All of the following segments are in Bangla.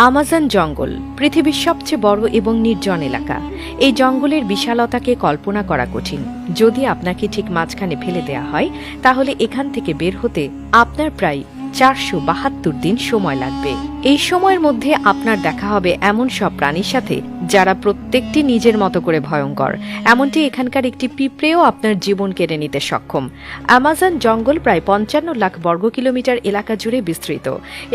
আমাজন জঙ্গল পৃথিবীর সবচেয়ে বড় এবং নির্জন এলাকা। এই জঙ্গলের বিশালতাকে কল্পনা করা কঠিন। যদি আপনাকে ঠিক মাঝখানে ফেলে দেয়া হয়, তাহলে এখান থেকে বের হতে আপনার প্রায় 472 দিন সময় লাগবে। এই সময়ের মধ্যে আপনার দেখা হবে এমন সব প্রাণীর সাথে যারা প্রত্যেকটি নিজের মতো করে ভয়ঙ্কর। এমনটি এখানকার একটি পিঁপড়েও আপনার জীবন কেড়ে নিতে সক্ষম। আমাজন জঙ্গল প্রায় 55 লাখ বর্গ কিলোমিটার এলাকা জুড়ে বিস্তৃত।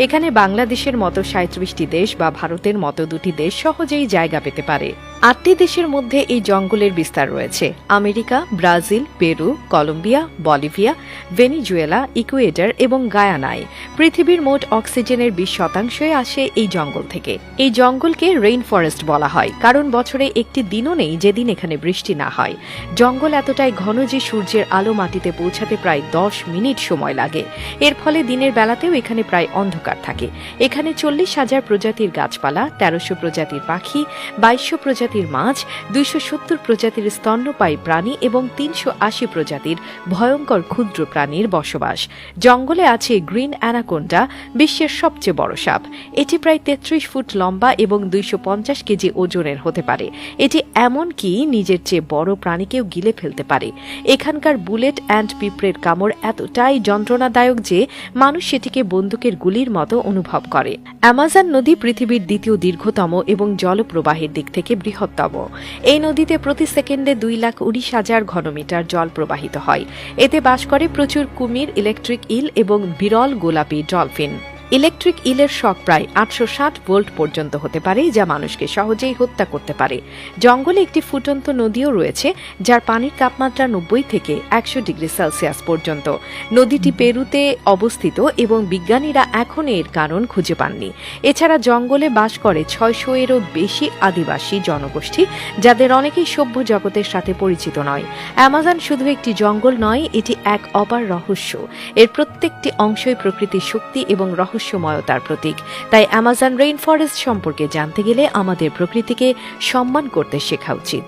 এখানে বাংলাদেশের মতো 37টি দেশ বা ভারতের মতো 2টি দেশ সহজেই জায়গা পেতে পারে। 8টি দেশের মধ্যে এই জঙ্গলের বিস্তার রয়েছে: America, Brazil, Peru, Colombia, Bolivia, Venezuela, Ecuador এবং গায়ানায়। পৃথিবীর মোট অক্সিজেনের 20% আসে এই জঙ্গল থেকে। এই জঙ্গলকে রেইন ফরেস্ট বলা হয়, কারণ বছরে একটি দিনও নেই যেদিন এখানে বৃষ্টি না হয়। জঙ্গল এতটাই ঘন যে সূর্যের আলো মাটিতে পৌঁছাতে প্রায় 10 মিনিট সময় লাগে। এর ফলে দিনের বেলাতেও এখানে প্রায় অন্ধকার থাকে। এখানে 40,000 প্রজাতির গাছপালা, 1300 প্রজাতির পাখি, 2200 প্রজাতির মাছ, 270 প্রজাতির স্তন্যপায়ী প্রাণী এবং 380 প্রজাতির ভয়ঙ্কর ক্ষুদ্র প্রাণীর বসবাস। জঙ্গলে আছে গ্রিন অ্যানাকোন্ডা, বিশ্বের সবচেয়ে বড় সাপ। এটি প্রায় 33 ফুট লম্বা এবং 250 কেজি ওজনের হতে পারে। এটি এমনকি নিজের চেয়ে বড় প্রাণীকেও গিলে ফেলতে পারে। এখানকার বুলেট অ্যান্ড পিঁপড়ের কামড় এতটাই যন্ত্রণাদায়ক যে মানুষ সেটিকে বন্দুকের গুলির মতো অনুভব করে। অ্যামাজন নদী পৃথিবীর দ্বিতীয় দীর্ঘতম এবং জলপ্রবাহের দিক থেকে বৃহত্তম। এই নদীতে প্রতি সেকেন্ডে 2,19,000 ঘনমিটার জল প্রবাহিত হয়। এতে বাস করে প্রচুর কুমির, ইলেকট্রিক ইল এবং বিরল গোলাপি ডলফিন। ইলেকট্রিক ইলের শক প্রায় 860 ভোল্ট পর্যন্ত হতে পারে, যা মানুষকে সহজেই হত্যা করতে পারে। জঙ্গলে একটি ফুটন্ত নদীও রয়েছে, যার পানির তাপমাত্রা 90 থেকে 100 ডিগ্রি সেলসিয়াস পর্যন্ত। নদীটি পেরুতে অবস্থিত এবং বিজ্ঞানীরা এখন এর কারণ খুঁজে পাননি। এছাড়া জঙ্গলে বাস করে 600-এরও বেশি আদিবাসী জনগোষ্ঠী, যাদের অনেকেই সভ্য জগতের সাথে পরিচিত নয়। অ্যামাজন শুধু একটি জঙ্গল নয়, এটি এক অপার রহস্য। এর প্রত্যেকটি অংশই প্রকৃতির শক্তি এবং রহস্যময়তার প্রতীক। তাই অ্যামাজন রেইন ফরেস্ট সম্পর্কে জানতে গেলে আমাদের প্রকৃতিকে সম্মান করতে শেখা উচিত।